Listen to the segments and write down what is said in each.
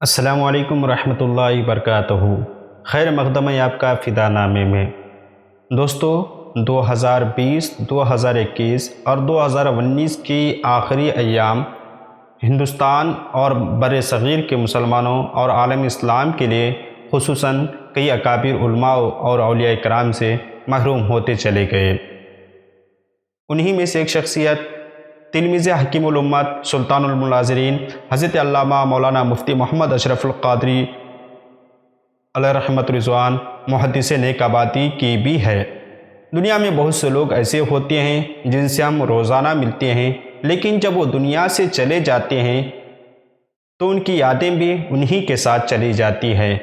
السلام علیکم ورحمۃ اللہ وبرکاتہ۔ خیر مقدم ہے آپ کا فدا نامے میں۔ دوستو، 2020، 2021 اور 2019 کی آخری ایام ہندوستان اور بر صغیر کے مسلمانوں اور عالم اسلام کے لیے خصوصاً کئی اکابر علماء اور اولیاء کرام سے محروم ہوتے چلے گئے۔ انہی میں سے ایک شخصیت تلمیذ حکیم الامت سلطان المناظرین حضرت علامہ مولانا مفتی محمد اشرف القادری علیہ رحمت رضوان محدث نیک آبادی کی بھی ہے۔ دنیا میں بہت سے لوگ ایسے ہوتے ہیں جن سے ہم روزانہ ملتے ہیں، لیکن جب وہ دنیا سے چلے جاتے ہیں تو ان کی یادیں بھی انہی کے ساتھ چلی جاتی ہیں۔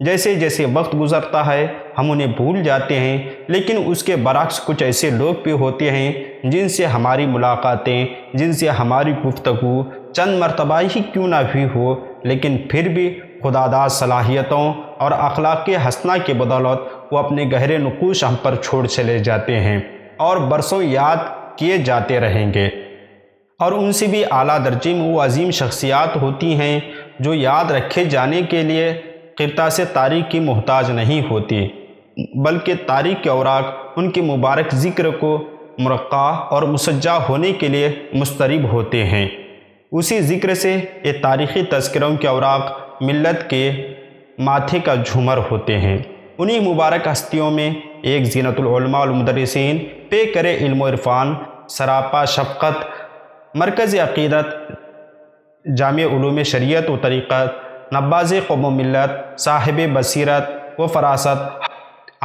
جیسے جیسے وقت گزرتا ہے ہم انہیں بھول جاتے ہیں، لیکن اس کے برعکس کچھ ایسے لوگ بھی ہوتے ہیں جن سے ہماری ملاقاتیں، جن سے ہماری گفتگو چند مرتبہ ہی کیوں نہ بھی ہو، لیکن پھر بھی خداداد صلاحیتوں اور اخلاق حسنہ کے بدولت وہ اپنے گہرے نقوش ہم پر چھوڑ چلے جاتے ہیں اور برسوں یاد کیے جاتے رہیں گے۔ اور ان سے بھی اعلیٰ درجے میں وہ عظیم شخصیات ہوتی ہیں جو یاد رکھے جانے کے لیے قرطاس تاریخ کی محتاج نہیں ہوتی، بلکہ تاریخ کے اوراق ان کے مبارک ذکر کو مرقع اور مسجع ہونے کے لیے مسترب ہوتے ہیں۔ اسی ذکر سے یہ تاریخی تذکروں کے اوراق ملت کے ماتھے کا جھومر ہوتے ہیں۔ انہی مبارک ہستیوں میں ایک زینت العلماء والمدرسین، پے کرے علم و عرفان، سراپا شفقت، مرکز عقیدت، جامع علوم شریعت و طریقت، نباز قوم و ملت، صاحب بصیرت و فراست،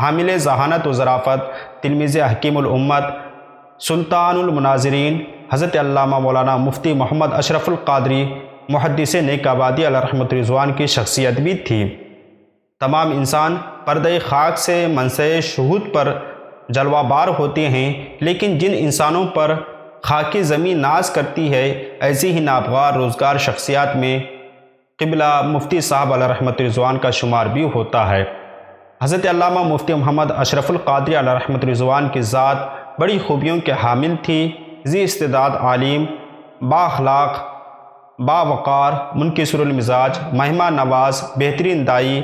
حامل ذہانت و ظرافت، تلمیذ حکیم الامت سلطان المناظرین حضرت علامہ مولانا مفتی محمد اشرف القادری محدث نیک آبادی علیہ رحمت رضوان کی شخصیت بھی تھی۔ تمام انسان پردہ خاک سے منصع شہود پر جلوہ بار ہوتے ہیں، لیکن جن انسانوں پر خاکی زمین ناز کرتی ہے، ایسی ہی نابغار روزگار شخصیات میں قبلہ مفتی صاحب علیہ رحمت رضوان کا شمار بھی ہوتا ہے۔ حضرت علامہ مفتی محمد اشرف القادری علیہ رحمت رضوان کی ذات بڑی خوبیوں کے حامل تھی۔ ذی استعداد عالم، با اخلاق، با وقار، منکسر المزاج، مہمان نواز، بہترین داعی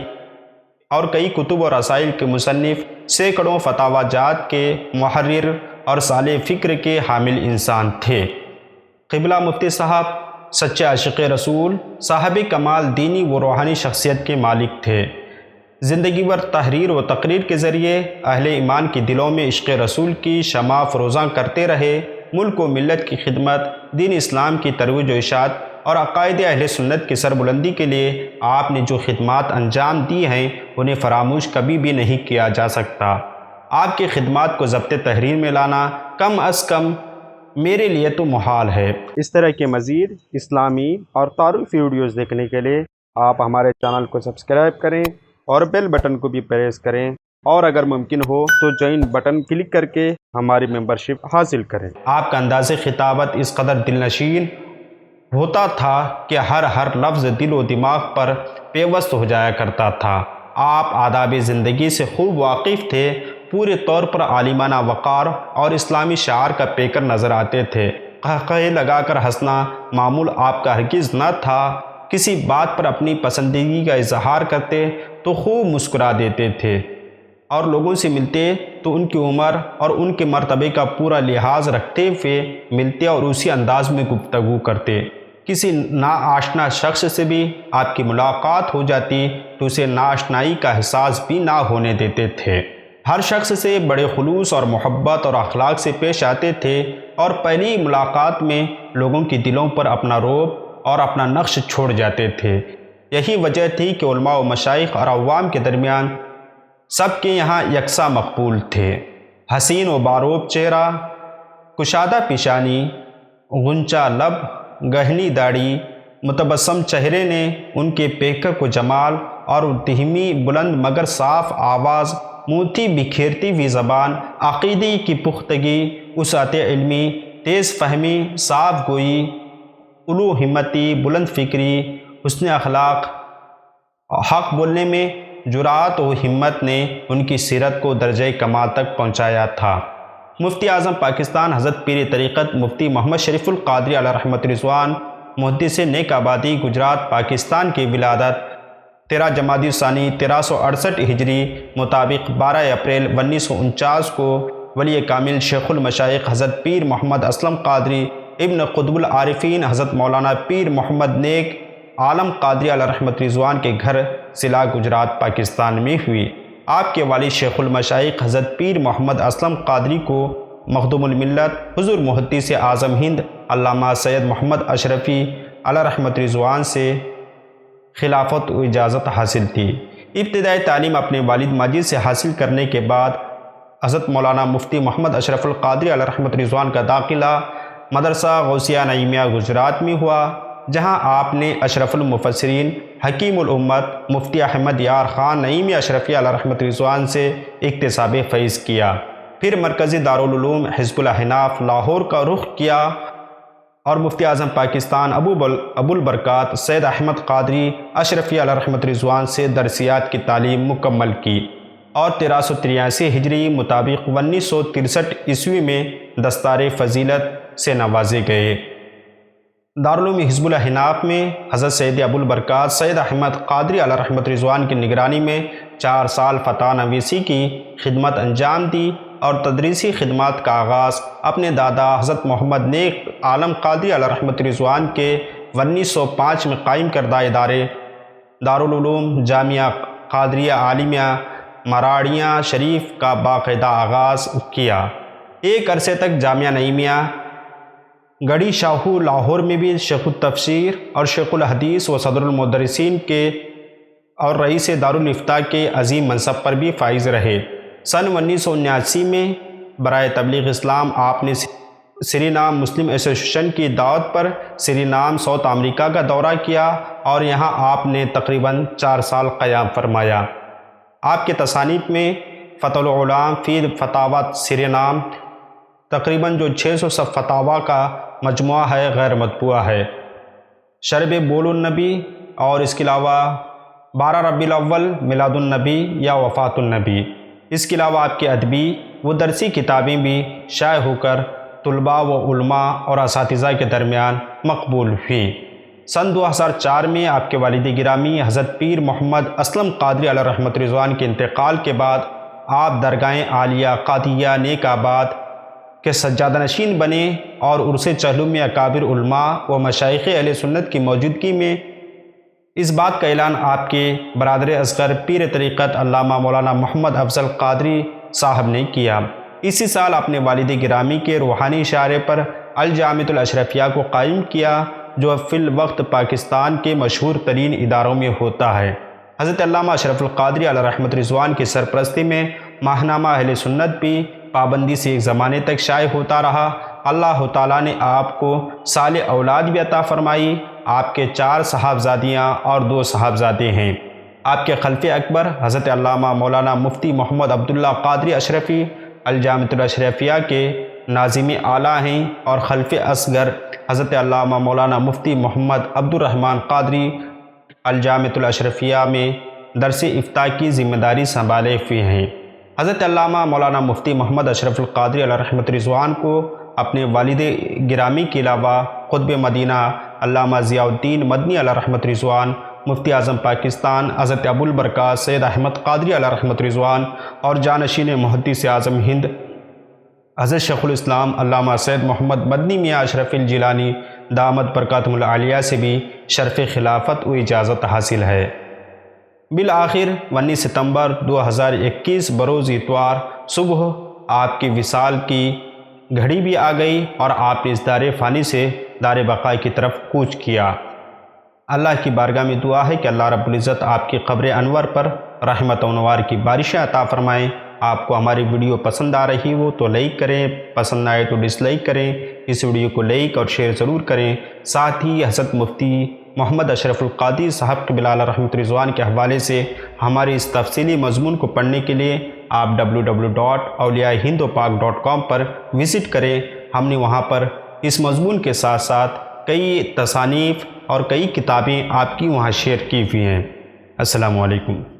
اور کئی کتب و رسائل کے مصنف، سینکڑوں فتاوی جات کے محرر اور صالح فکر کے حامل انسان تھے۔ قبلہ مفتی صاحب سچے عاشق رسول، صاحب کمال دینی و روحانی شخصیت کے مالک تھے۔ زندگی بھر تحریر و تقریر کے ذریعے اہل ایمان کے دلوں میں عشق رسول کی شمع فروزاں کرتے رہے۔ ملک و ملت کی خدمت، دین اسلام کی ترویج و اشاعت اور عقائد اہل سنت کی سربلندی کے لیے آپ نے جو خدمات انجام دی ہیں انہیں فراموش کبھی بھی نہیں کیا جا سکتا۔ آپ کی خدمات کو ضبط تحریر میں لانا کم از کم میرے لیے تو محال ہے۔ اس طرح کے مزید اسلامی اور تعارفی ویڈیوز دیکھنے کے لیے آپ ہمارے چینل کو سبسکرائب کریں اور بیل بٹن کو بھی پریس کریں، اور اگر ممکن ہو تو جوائن بٹن کلک کر کے ہماری ممبرشپ حاصل کریں۔ آپ کا انداز خطابت اس قدر دلنشین ہوتا تھا کہ ہر لفظ دل و دماغ پر پیوست ہو جایا کرتا تھا۔ آپ آداب زندگی سے خوب واقف تھے، پورے طور پر عالمانہ وقار اور اسلامی شعار کا پیکر نظر آتے تھے۔ قہقہے لگا کر ہنسنا معمول آپ کا ہرگز نہ تھا۔ کسی بات پر اپنی پسندیدگی کا اظہار کرتے تو خوب مسکرا دیتے تھے، اور لوگوں سے ملتے تو ان کی عمر اور ان کے مرتبے کا پورا لحاظ رکھتے ہوئے ملتے اور اسی انداز میں گفتگو کرتے۔ کسی ناآشنا شخص سے بھی آپ کی ملاقات ہو جاتی تو اسے ناآشنائی کا احساس بھی نہ ہونے دیتے تھے۔ ہر شخص سے بڑے خلوص اور محبت اور اخلاق سے پیش آتے تھے، اور پہلی ملاقات میں لوگوں کے دلوں پر اپنا رعب اور اپنا نقش چھوڑ جاتے تھے۔ یہی وجہ تھی کہ علماء و مشائخ اور عوام کے درمیان سب کے یہاں یکساں مقبول تھے۔ حسین و باروب چہرہ، کشادہ پیشانی، غنچہ لب، گہنی داڑھی، متبسم چہرے نے ان کے پیکر و جمال اور دھیمی بلند مگر صاف آواز، موتی بکھیرتی ہوئی زبان، عقیدے کی پختگی، وسعت علمی، تیز فہمی، صاف گوئی، علو ہمتی، بلند فکری، حسن اخلاق، حق بولنے میں جرأت و ہمت نے ان کی سیرت کو درجہ کمال تک پہنچایا تھا۔ مفتی اعظم پاکستان حضرت پیر طریقت مفتی محمد شریف القادری علیہ رحمت رضوان محدث نیک آبادی گجرات پاکستان کی ولادت 13 جمادی الثانی 1368 ہجری مطابق 12 اپریل 1949 کو ولی کامل شیخ المشائخ حضرت پیر محمد اسلم قادری ابن قطب العارفین حضرت مولانا پیر محمد نیک عالم قادری علیہ رحمت رضوان کے گھر ضلع گجرات پاکستان میں ہوئی۔ آپ کے والد شیخ المشائخ حضرت پیر محمد اسلم قادری کو مخدوم الملت حضور محدث اعظم ہند علامہ سید محمد اشرفی علیہ رحمت رضوان سے خلافت و اجازت حاصل تھی۔ ابتدائی تعلیم اپنے والد ماجد سے حاصل کرنے کے بعد حضرت مولانا مفتی محمد اشرف القادری علیہ رحمت رضوان کا داخلہ مدرسہ غوثیہ نعیمیہ گجرات میں ہوا، جہاں آپ نے اشرف المفسرین حکیم الامت مفتی احمد یار خان نعیمی اشرفی علیہ رحمت رضوان سے اکتساب فیض کیا۔ پھر مرکزی دارالعلوم حزب الاحناف لاہور کا رخ کیا اور مفتی اعظم پاکستان ابو البرکات سید احمد قادری اشرفی علیہ رحمت رضوان سے درسیات کی تعلیم مکمل کی اور 1383 ہجری مطابق 1963 عیسوی میں دستار فضیلت سے نوازے گئے۔ دارالعلوم حزب الاحناف میں حضرت سید ابو البرکات سید احمد قادری علیہ رحمت رضوان کی نگرانی میں 4 سال فتح نویسی کی خدمت انجام دی اور تدریسی خدمات کا آغاز اپنے دادا حضرت محمد نیک عالم قادری علیہ رحمت رضوان کے 1905 میں قائم کردہ ادارے دارالعلوم جامعہ قادریہ عالمیہ مراڑیاں شریف کا باقاعدہ آغاز کیا۔ ایک عرصے تک جامعہ نعیمیہ گڑھی شاہو لاہور میں بھی شیخ التفسیر اور شیخ الحدیث و صدر المدرسین کے اور رئیس دارالافتاء کے عظیم منصب پر بھی فائز رہے۔ سن 1979 میں برائے تبلیغ اسلام آپ نے سرینام مسلم ایسوسیشن کی دعوت پر سرینام ساؤتھ امریکہ کا دورہ کیا اور یہاں آپ نے تقریباً 4 سال قیام فرمایا۔ آپ کے تصانیف میں فتح العلام فی فتاوات سرینام تقریباً جو 600 فتاوا کا مجموعہ ہے غیر مطبوعہ ہے، شرب بول النبی اور اس کے علاوہ 12 ربیع الاول میلاد النبی یا وفات النبی، اس کے علاوہ آپ کی ادبی و درسی کتابیں بھی شائع ہو کر طلباء و علماء اور اساتذہ کے درمیان مقبول ہوئیں۔ سن 2004 میں آپ کے والد گرامی حضرت پیر محمد اسلم قادری علیہ رحمت رضوان کے انتقال کے بعد آپ درگاہ عالیہ قادریہ نیک آباد کے سجادہ نشین بنے اور عرص چہلم میں اکابر علماء و مشائخ اہل سنت کی موجودگی میں اس بات کا اعلان آپ کے برادر اصغر پیر طریقت علامہ مولانا محمد افضل قادری صاحب نے کیا۔ اسی سال اپنے والد گرامی کے روحانی اشارے پر الجامعۃ الاشرفیہ کو قائم کیا، جو فی الوقت پاکستان کے مشہور ترین اداروں میں ہوتا ہے۔ حضرت علامہ اشرف القادری علیہ رحمت رضوان کی سرپرستی میں ماہنامہ اہل سنت بھی پابندی سے ایک زمانے تک شائع ہوتا رہا۔ اللہ تعالیٰ نے آپ کو صالح اولاد بھی عطا فرمائی۔ آپ کے 4 صاحبزادیاں اور 2 صاحبزادے ہیں۔ آپ کے خلف اکبر حضرت علامہ مولانا مفتی محمد عبداللہ قادری اشرفی الجامعۃ الاشرفیہ کے ناظم اعلیٰ ہیں اور خلف اصغر حضرت علامہ مولانا مفتی محمد عبد الرحمن قادری الجامعۃ الاشرفیہ میں درس افتاء کی ذمہ داری سنبھالے ہوئے ہیں۔ حضرت علامہ مولانا مفتی محمد اشرف القادری علیہ رحمت رضوان کو اپنے والد گرامی کے علاوہ قطب مدینہ علامہ ضیاء الدین مدنی علیہ رحمت رضوان، مفتی اعظم پاکستان حضرت ابو البرکات سید احمد قادری علیہ رحمت رضوان اور جانشین محدث اعظم ہند حضرت شیخ الاسلام علامہ سید محمد مدنی میاں اشرف الجیلانی دامت برکاتہم العالیہ سے بھی شرف خلافت و اجازت حاصل ہے۔ بالآخر 19 ستمبر 2021 بروز اتوار صبح آپ کی وصال کی گھڑی بھی آ گئی اور آپ نے اس دار فانی سے دار بقا کی طرف کوچ کیا۔ اللہ کی بارگاہ میں دعا ہے کہ اللہ رب العزت آپ کی قبر انور پر رحمت و انوار کی بارشیں عطا فرمائیں۔ آپ کو ہماری ویڈیو پسند آ رہی ہو تو لائک کریں، پسند نہ آئے تو ڈس لائک کریں۔ اس ویڈیو کو لائک اور شیئر ضرور کریں۔ ساتھ ہی حضرت مفتی محمد اشرف القادری صاحب قبلہ علیہ رحمت رضوان کے حوالے سے ہماری اس تفصیلی مضمون کو پڑھنے کے لیے آپ www.awliyaehindopak.com پر وزٹ کریں۔ ہم نے وہاں پر اس مضمون کے ساتھ ساتھ کئی تصانیف اور کئی کتابیں آپ کی وہاں شیئر کی ہوئی ہیں۔ السلام علیکم۔